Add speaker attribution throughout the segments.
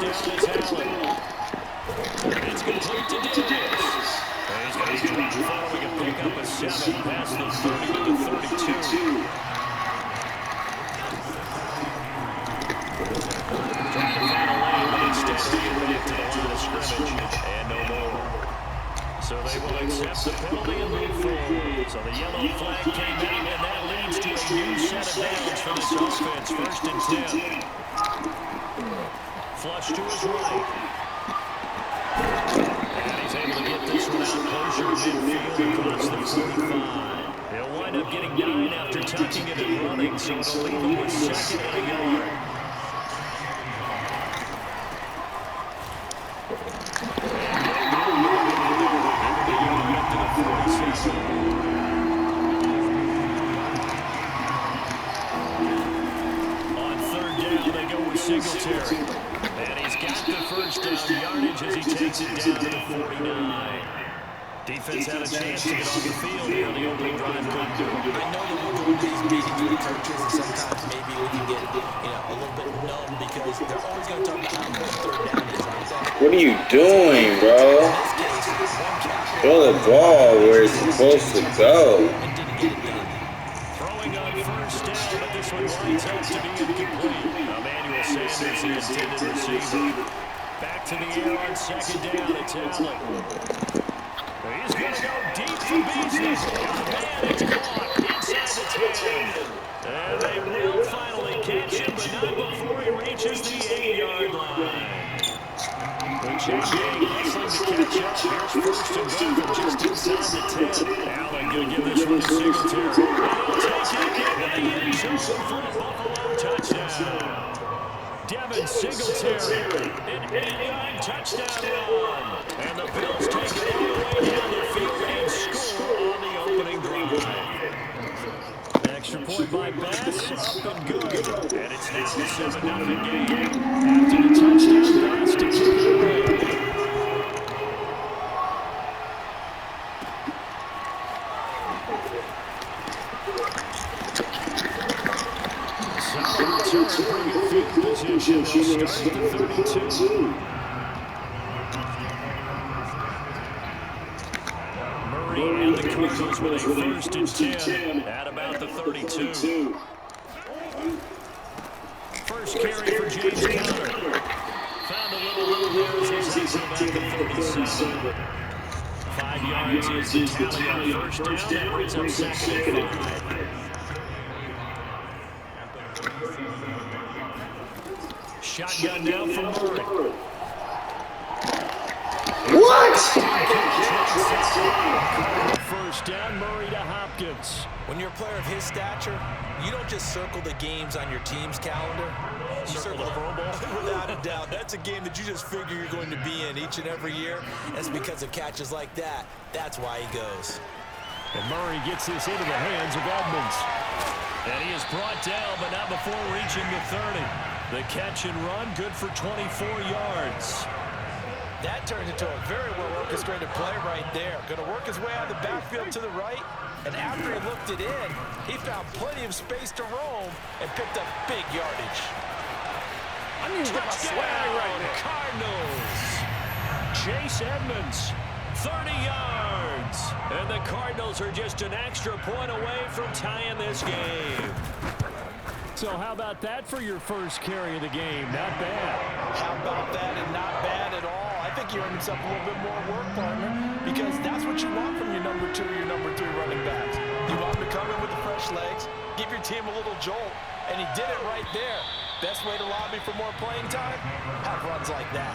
Speaker 1: first down is Allen. It's complete to Davis. He's going to drop following a pickup of 7 past the 30 to the 32. Trying to find a lane, but instead he'll get back to the line of scrimmage. And no more. So they will accept the penalty and move forward. So the yellow flag came out, and that leads to a new set of downs for this offense. 1st and 10. Flush to his right. And he's able to get this one out closer to midfield across the 45. He'll wind up getting 9 after tucking it and running, so it'll leave him with 2nd and a yard. On 3rd down, they go with Singletary. And he's got the first down yardage as he takes it down to the 49. Defense had a chance to get off the field here on the opening drive. Couldn't do it.
Speaker 2: I know that we're going to these meetings with coaches, and sometimes maybe we can get a little bit numb because they're always going to talk about how important 3rd down is, aren't they?
Speaker 3: What are you doing, bro? Throw the ball where it's supposed to go.
Speaker 1: Throwing on 1st down, but this one winds up to be incomplete. Emmanuel Sanders, the intended receiver. Back to the air on 2nd down. It's Allen. He's going to go deep for Beasley. And it's caught inside the 10. And they will finally catch him, but not before he reaches the 8-yard line. The check gang hustling to catch up. Here's 1st and goal from just inside the 10. Allen going to give this one to Singletary. He'll take it into the end zone for a Buffalo touchdown. Devin Singletary, an 8-yard touchdown run. And the Bills take it all the way down the field and score on the opening drive. Extra point by Bass, up and good. And it's now a 7-0 game. After the touchdown pass to kick it away. Position. They'll start at the 32. Murray and the Cardinals with a 1st and 10 at about the 32. First carry for James Conner. Found a little room there as he's out to about the 37. 5 yards is the tally on 1st down. That brings up 2nd and 5. Shotgun down for Murray.
Speaker 3: What?
Speaker 1: First down, Murray to Hopkins.
Speaker 2: When you're a player of his stature, you don't just circle the games on your team's calendar. You circle the Pro Bowl. Without a doubt. That's a game that you just figure you're going to be in each and every year. That's because of catches like that. That's why he goes.
Speaker 1: And Murray gets this into the hands of Edmonds. And he is brought down, but not before reaching the 30. The catch and run, good for 24 yards.
Speaker 2: That turned into a very well-orchestrated play right there. Going to work his way out of the backfield to the right, and after he looked it in, he found plenty of space to roam and picked up big yardage.
Speaker 1: I'm going to get my swag right now. Cardinals. Chase Edmonds, 30 yards. And the Cardinals are just an extra point away from tying this game. So how about that for your first carry of the game? Not bad.
Speaker 2: How about that and not bad at all? I think you earned himself a little bit more work, partner, because that's what you want from your number 2 or your number 3 running backs. You want him to come in with the fresh legs, give your team a little jolt, and he did it right there. Best way to lobby for more playing time? Have runs like that.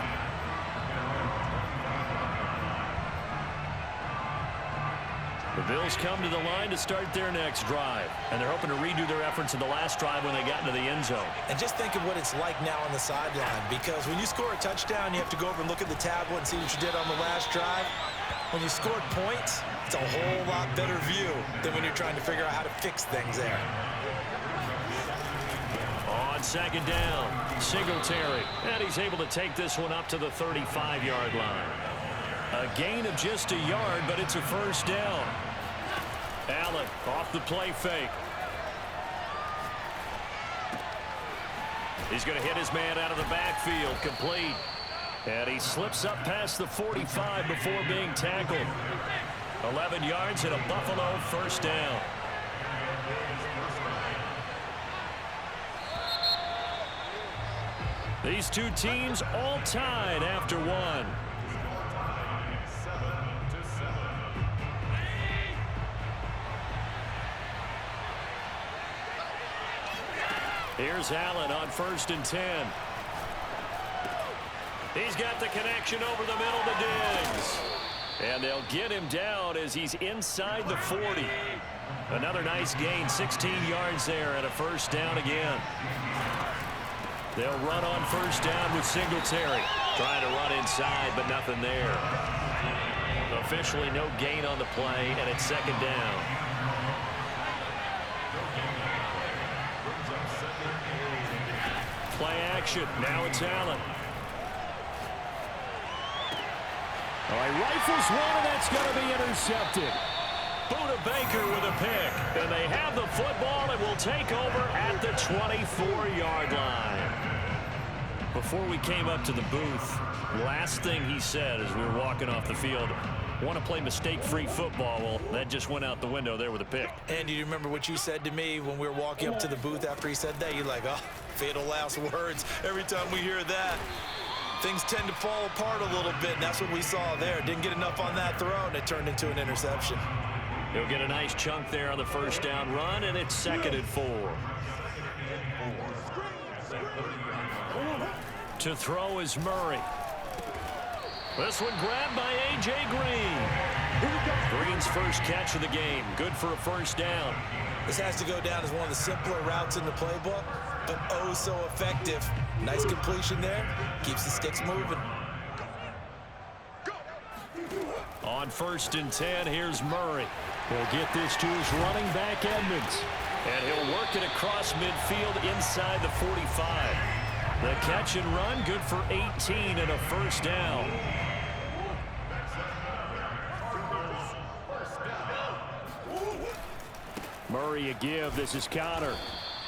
Speaker 1: The Bills come to the line to start their next drive, and they're hoping to redo their efforts in the last drive when they got into the end zone.
Speaker 2: And just think of what it's like now on the sideline, because when you score a touchdown, you have to go over and look at the tablet and see what you did on the last drive. When you scored points, it's a whole lot better view than when you're trying to figure out how to fix things there.
Speaker 1: On 2nd down, Singletary, and he's able to take this one up to the 35-yard line. A gain of just a yard, but it's a first down. Allen off the play fake. He's going to hit his man out of the backfield, complete. And he slips up past the 45 before being tackled. 11 yards and a Buffalo first down. These two teams all tied after one. Here's Allen on 1st and 10. He's got the connection over the middle to Diggs. And they'll get him down as he's inside the 40. Another nice gain, 16 yards there and a first down again. They'll run on 1st down with Singletary. Trying to run inside, but nothing there. Officially no gain on the play, and it's 2nd down. Play action. Now it's Allen. All right, rifles one, and that's going to be intercepted. Buda Baker with a pick. And they have the football and will take over at the 24-yard line. Before we came up to the booth, last thing he said as we were walking off the field, want to play mistake-free football. Well, that just went out the window there with a pick.
Speaker 2: And you remember what you said to me when we were walking up to the booth after he said that? You're like, oh, fatal last words. Every time we hear that, things tend to fall apart a little bit, and that's what we saw there. Didn't get enough on that throw, and it turned into an interception.
Speaker 1: He'll get a nice chunk there on the first down run, and it's 2nd and 4. To throw is Murray. This one grabbed by A.J. Green. Green's first catch of the game. Good for a first down.
Speaker 2: This has to go down as one of the simpler routes in the playbook, but oh so effective. Nice completion there. Keeps the sticks moving.
Speaker 1: On 1st and 10, here's Murray. He'll get this to his running back, Edmonds. And he'll work it across midfield inside the 45. The catch and run, good for 18 and a first down. Murray a give. This is Cotter.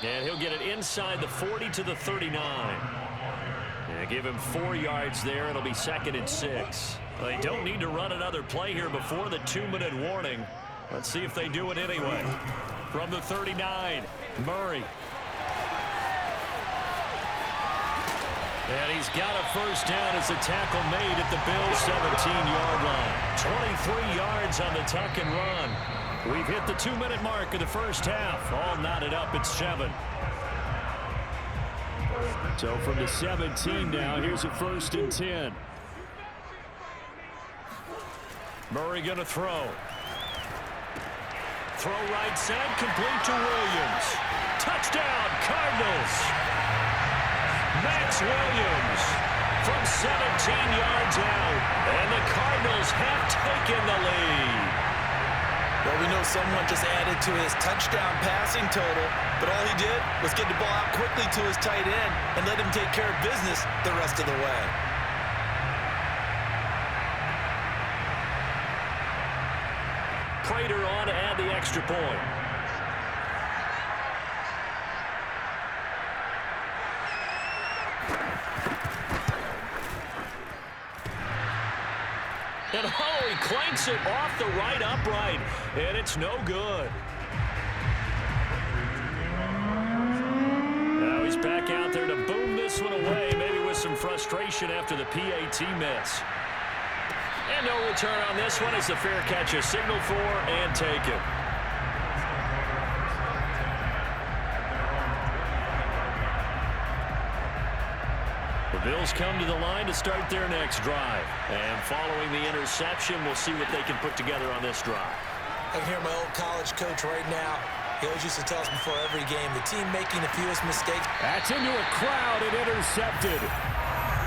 Speaker 1: And he'll get it inside the 40 to the 39. And give him 4 yards there. It'll be 2nd and 6. They don't need to run another play here before the 2-minute warning. Let's see if they do it anyway. From the 39, Murray. And he's got a first down as the tackle made at the Bills' 17-yard line. 23 yards on the tuck and run. We've hit the 2-minute mark of the first half. All knotted up at 7. So from the 17 now, here's a 1st and 10. Murray going to throw. Throw right side, complete to Williams. Touchdown, Cardinals. Max Williams from 17 yards out. And the Cardinals have taken the lead.
Speaker 2: Well, we know someone just added to his touchdown passing total, but all he did was get the ball out quickly to his tight end and let him take care of business the rest of the way.
Speaker 1: Prater on to add the extra point. And he clanks it off the right upright, and it's no good. Now he's back out there to boom this one away, maybe with some frustration after the PAT miss. And no return on this one as the fair catch is signaled for and taken. The Bills come to the line to start their next drive. And following the interception, we'll see what they can put together on this drive.
Speaker 2: I can hear my old college coach right now. He always used to tell us before every game, the team making the fewest mistakes.
Speaker 1: That's into a crowd and intercepted.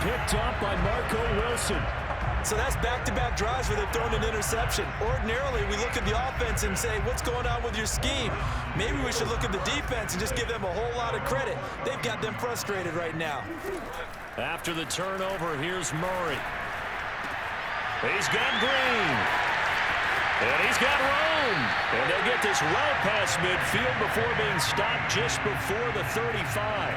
Speaker 1: Picked up by Marco Wilson.
Speaker 2: So that's back-to-back drives where they've thrown an interception. Ordinarily, we look at the offense and say, what's going on with your scheme? Maybe we should look at the defense and just give them a whole lot of credit. They've got them frustrated right now.
Speaker 1: After the turnover, here's Murray. He's got Green. And he's got Rome. And they'll get this well past midfield before being stopped just before the 35.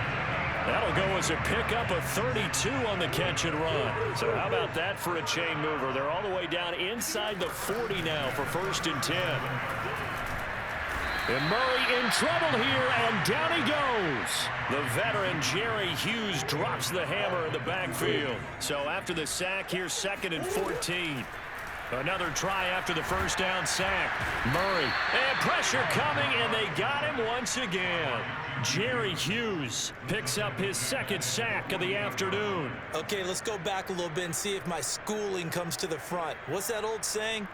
Speaker 1: That'll go as a pickup of 32 on the catch and run. So how about that for a chain mover? They're all the way down inside the 40 now for 1st and 10. And Murray in trouble here, and down he goes. The veteran Jerry Hughes drops the hammer in the backfield. So after the sack, here's 2nd and 14. Another try after the first down sack. Murray, and pressure coming, and they got him once again. Jerry Hughes picks up his 2nd sack of the afternoon.
Speaker 2: Okay, let's go back a little bit and see if my schooling comes to the front. What's that old saying?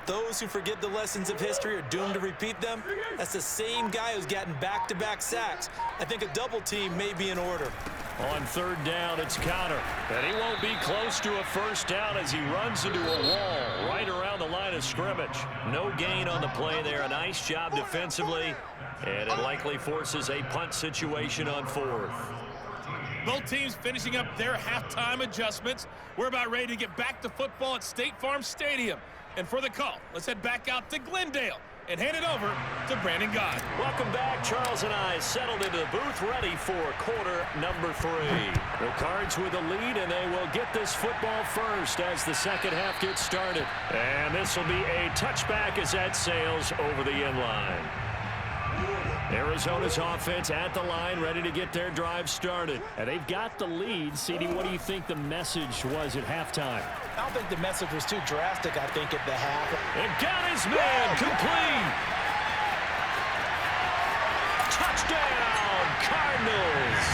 Speaker 2: Those who forget the lessons of history are doomed to repeat them. That's the same guy who's gotten back-to-back sacks. I think a double team may be in order.
Speaker 1: On 3rd down, it's Connor. And he won't be close to a first down as he runs into a wall right around the line of scrimmage. No gain on the play there. A nice job defensively. And it likely forces a punt situation on 4th.
Speaker 4: Both teams finishing up their halftime adjustments. We're about ready to get back to football at State Farm Stadium. And for the call, let's head back out to Glendale and hand it over to Brandon God.
Speaker 1: Welcome back. Charles and I settled into the booth, ready for quarter number 3. The Cards with a lead, and they will get this football first as the second half gets started. And this will be a touchback as that sails over the end line. Arizona's offense at the line, ready to get their drive started. And they've got the lead. CD, what do you think the message was at halftime?
Speaker 2: I don't think the message was too drastic, I think, at the half.
Speaker 1: And got his man complete. Touchdown, Cardinals.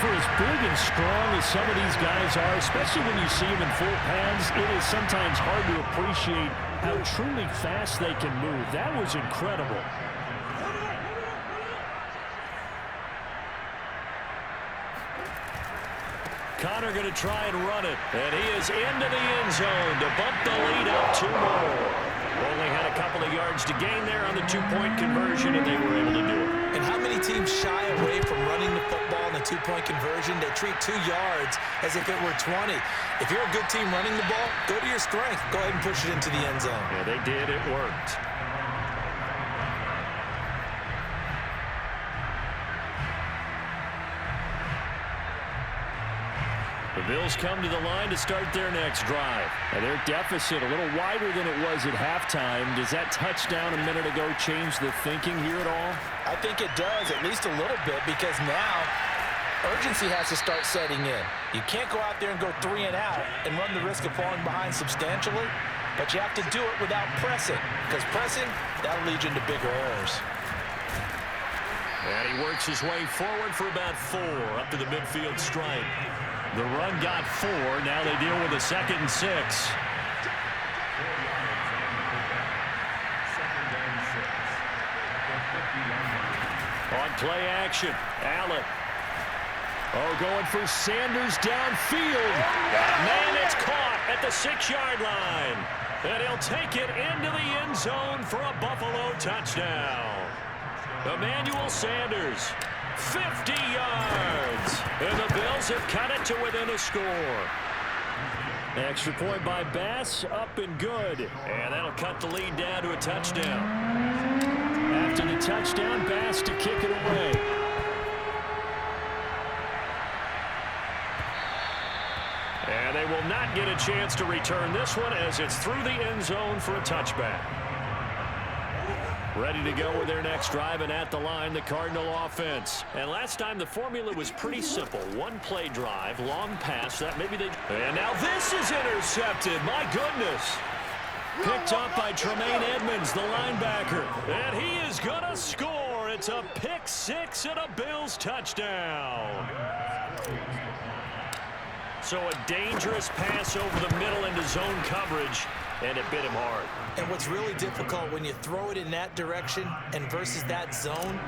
Speaker 1: For as big and strong as some of these guys are, especially when you see them in full pads, it is sometimes hard to appreciate how truly fast they can move. That was incredible. Connor going to try and run it, and he is into the end zone to bump the lead up 2 more. Only had a couple of yards to gain there on the 2-point conversion, and they were able to do it.
Speaker 2: And how many teams shy away from running the football in the 2-point conversion? They treat 2 yards as if it were 20. If you're a good team running the ball, go to your strength. Go ahead and push it into the end zone.
Speaker 1: Yeah, they did. It worked. The Bills come to the line to start their next drive. And their deficit a little wider than it was at halftime. Does that touchdown a minute ago change the thinking here at all?
Speaker 2: I think it does, at least a little bit, because now urgency has to start setting in. You can't go out there and go 3 and out and run the risk of falling behind substantially, but you have to do it without pressing, because pressing, that'll lead you into bigger errors.
Speaker 1: And he works his way forward for about 4 up to the midfield stripe. The run got 4. Now they deal with a 2nd and 6. On play action, Allen. Oh, going for Sanders downfield. Man, it's caught at the 6-yard line. And he'll take it into the end zone for a Buffalo touchdown. Emmanuel Sanders. 50 yards. And the Bills have cut it to within a score. Extra point by Bass, up and good. And that'll cut the lead down to a touchdown. After the touchdown, Bass to kick it away. And they will not get a chance to return this one as it's through the end zone for a touchback. Ready to go with their next drive, and at the line, the Cardinal offense. And last time, the formula was pretty simple. 1-play drive, long pass, that maybe they... And now this is intercepted. My goodness. Picked up by Tremaine Edmonds, the linebacker. And he is going to score. It's a pick 6 and a Bills touchdown. So a dangerous pass over the middle into zone coverage, and it bit him hard.
Speaker 2: And what's really difficult when you throw it in that direction and versus that zone,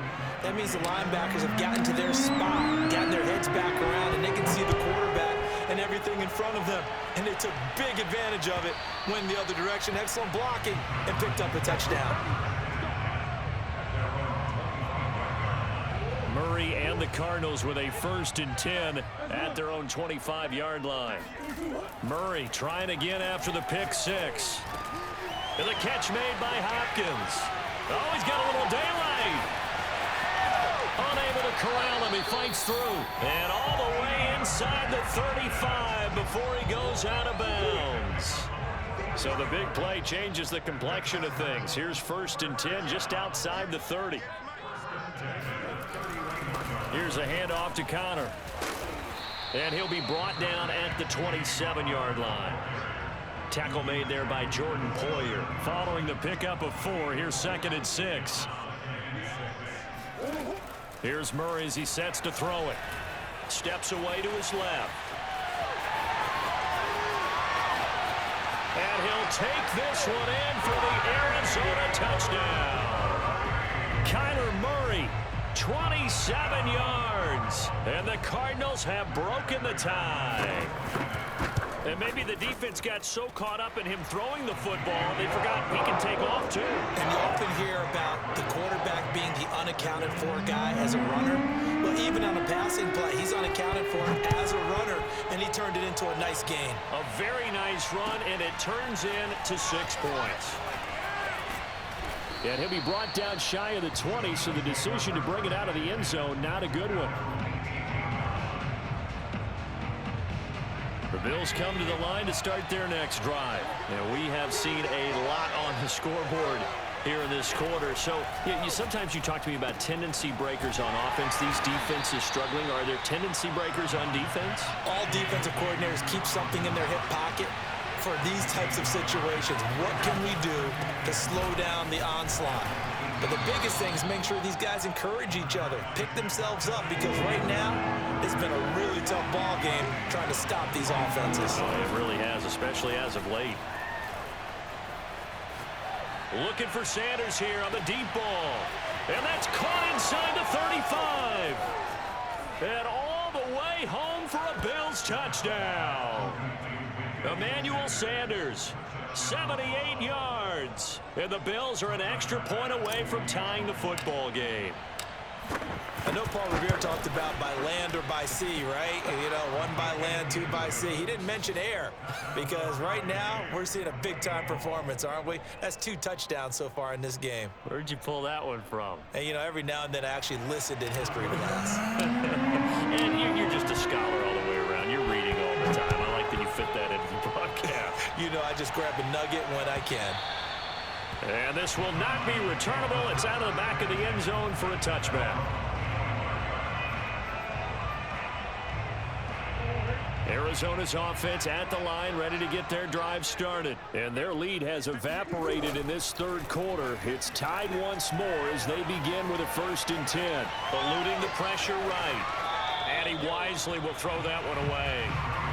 Speaker 2: that means the linebackers have gotten to their spot, gotten their heads back around, and they can see the quarterback and everything in front of them. And they took big advantage of it, went the other direction, excellent blocking, and picked up a touchdown.
Speaker 1: Murray and the Cardinals with a 1st and 10 at their own 25-yard line. Murray trying again after the pick 6. And the catch made by Hopkins. Oh, he's got a little daylight. Unable to corral him. He fights through. And all the way inside the 35 before he goes out of bounds. So the big play changes the complexion of things. Here's 1st and 10 just outside the 30. Here's a handoff to Connor. And he'll be brought down at the 27-yard line. Tackle made there by Jordan Poyer. Following the pickup of 4, here's 2nd and 6. Here's Murray as he sets to throw it. Steps away to his left. And he'll take this one in for the Arizona touchdown. Kyler Murray, 27 yards. And the Cardinals have broken the tie. And maybe the defense got so caught up in him throwing the football, they forgot he can take off too.
Speaker 2: And you often hear about the quarterback being the unaccounted for guy as a runner. Well, even on a passing play, he's unaccounted for as a runner, and he turned it into a nice gain.
Speaker 1: A very nice run, and it turns into 6 points. And he'll be brought down shy of the 20, so the decision to bring it out of the end zone, not a good one. The Bills come to the line to start their next drive. And we have seen a lot on the scoreboard here in this quarter. So sometimes you talk to me about tendency breakers on offense. These defenses struggling. Are there tendency breakers on defense?
Speaker 2: All defensive coordinators keep something in their hip pocket for these types of situations. What can we do to slow down the onslaught? But the biggest thing is make sure these guys encourage each other, pick themselves up, because right now it's been a really tough ball game trying to stop these offenses.
Speaker 1: It really has, especially as of late. Looking for Sanders here on the deep ball. And that's caught inside the 35. And all the way home for a Bills touchdown. Emmanuel Sanders, 78 yards. And the Bills are an extra point away from tying the football game.
Speaker 2: I know Paul Revere talked about by land or by sea, right? And, 1 by land, 2 by sea. He didn't mention air, because right now we're seeing a big-time performance, aren't we? That's 2 touchdowns so far in this game.
Speaker 1: Where'd you pull that one from?
Speaker 2: And, every now and then I actually listened in history class.
Speaker 1: And you're just a scholar all the way around. You're reading all the time. I like that you fit that into the broadcast.
Speaker 2: I just grab a nugget when I can.
Speaker 1: And this will not be returnable. It's out of the back of the end zone for a touchback. Arizona's offense at the line, ready to get their drive started. And their lead has evaporated in this 3rd quarter. It's tied once more as they begin with a 1st and 10. Eluding the pressure right. And he wisely will throw that one away.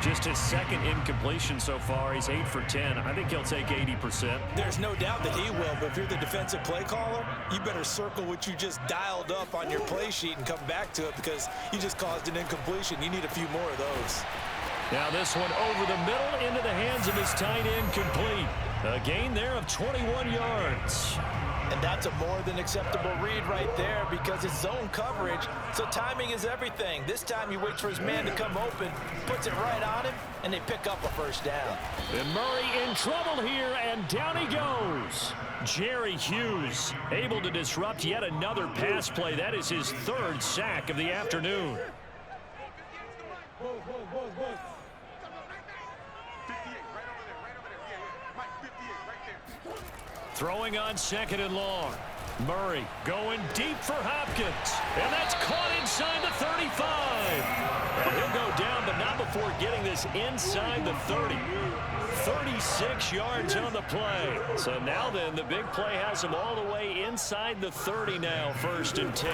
Speaker 1: Just his 2nd incompletion so far. He's 8 for 10. I think he'll take 80%.
Speaker 2: There's no doubt that he will, but if you're the defensive play caller, you better circle what you just dialed up on your play sheet and come back to it, because you just caused an incompletion. You need a few more of those.
Speaker 1: Now this one over the middle into the hands of his tight end, complete. A gain there of 21 yards.
Speaker 2: And that's a more than acceptable read right there, because it's zone coverage, so timing is everything. This time he waits for his man to come open, puts it right on him, and they pick up a 1st down.
Speaker 1: And Murray in trouble here, and down he goes. Jerry Hughes able to disrupt yet another pass play. That is his 3rd sack of the afternoon. Throwing on 2nd and long. Murray going deep for Hopkins. And that's caught inside the 35. And he'll go down, but not before getting this inside the 30. 36 yards on the play. So now then, the big play has him all the way inside the 30 now, 1st and 10.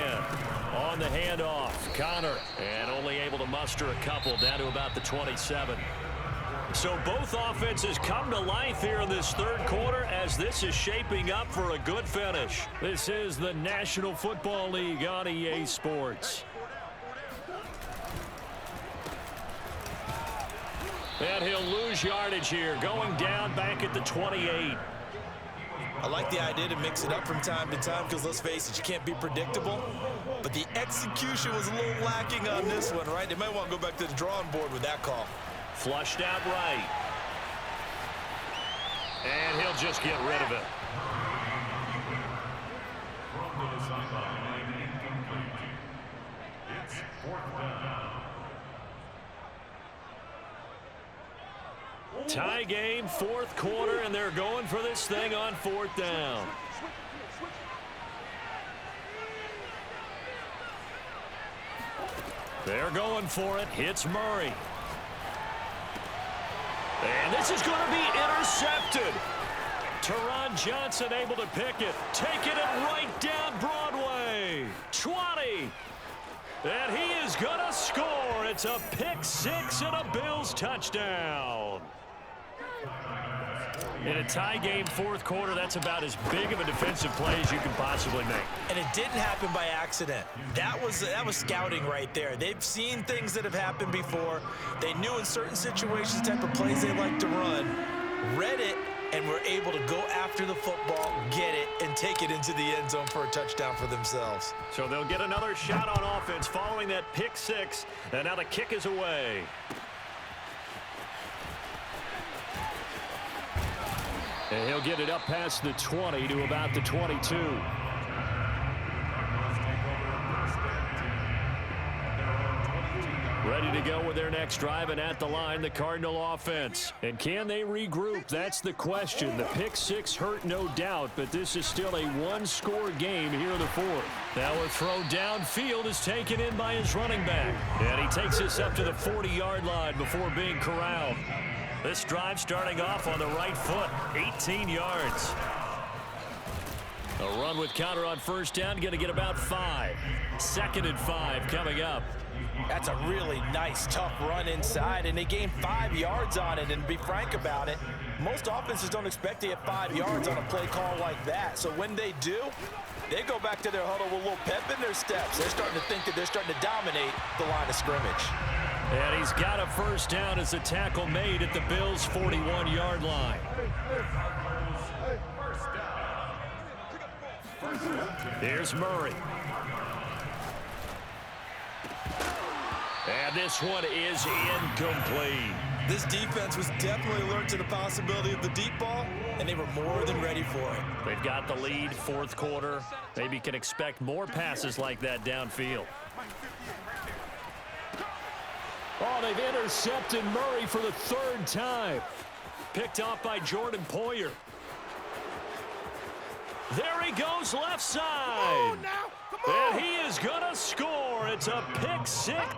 Speaker 1: On the handoff, Connor. And only able to muster a couple down to about the 27. So both offenses come to life here in this 3rd quarter, as this is shaping up for a good finish. This is the National Football League on EA Sports. And he'll lose yardage here, going down back at the 28.
Speaker 2: I like the idea to mix it up from time to time, because let's face it, you can't be predictable. But the execution was a little lacking on this one, right? They might want to go back to the drawing board with that call.
Speaker 1: Flushed out right. And he'll just get rid of it. Tie game, fourth quarter, and they're going for this thing on fourth down. They're going for it. Hits Murray. And this is going to be intercepted. Teron Johnson able to pick it. Taking it right down Broadway. 20. And he is going to score. It's a pick six and a Bills touchdown. In a tie game, fourth quarter, that's about as big of a defensive play as you can possibly make.
Speaker 2: And it didn't happen by accident. That was scouting right there. They've seen things that have happened before. They knew in certain situations the type of plays they like to run, read it, and were able to go after the football, get it, and take it into the end zone for a touchdown for themselves.
Speaker 1: So they'll get another shot on offense following that pick six, and now the kick is away. And he'll get it up past the 20 to about the 22. Ready to go with their next drive, and at the line, the Cardinal offense. And can they regroup? That's the question. The pick six hurt, no doubt, but this is still a one-score game here in the fourth. Now a throw downfield is taken in by his running back. And he takes this up to the 40-yard line before being corralled. This drive starting off on the right foot, 18 yards. A run with counter on first down, going to get about 5. Second and 5 coming up.
Speaker 2: That's a really nice, tough run inside, and they gained 5 yards on it. And to be frank about it, most offenses don't expect to get 5 yards on a play call like that. So when they do, they go back to their huddle with a little pep in their steps. They're starting to think that they're starting to dominate the line of scrimmage.
Speaker 1: And he's got a first down as the tackle made at the Bills' 41-yard line. Here's Murray. And this one is incomplete.
Speaker 2: This defense was definitely alert to the possibility of the deep ball, and they were more than ready for it.
Speaker 1: They've got the lead, fourth quarter. Maybe can expect more passes like that downfield. Oh, they've intercepted Murray for the third time. Picked off by Jordan Poyer. There he goes left side.
Speaker 4: Oh, now, come on.
Speaker 1: And he is going to score. It's a pick six.